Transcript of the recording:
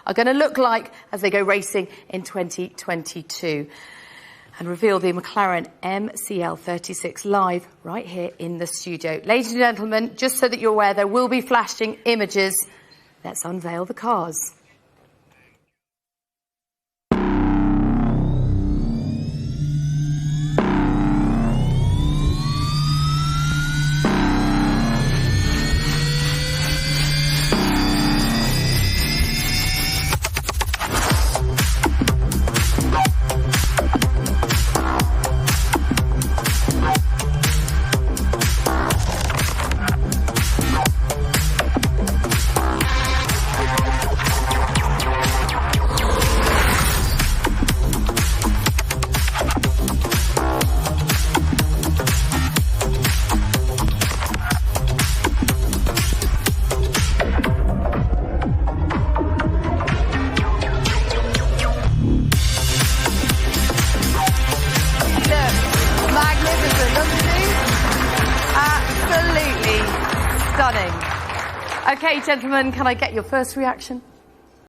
are going to look like as they go racing in 2022. And reveal the McLAREN MCL36 live right here in the studio. Ladies and gentlemen, just so that you're aware, there will be flashing images. Let's unveil the cars. Absolutely stunning. Okay, gentlemen, can I get your first reaction?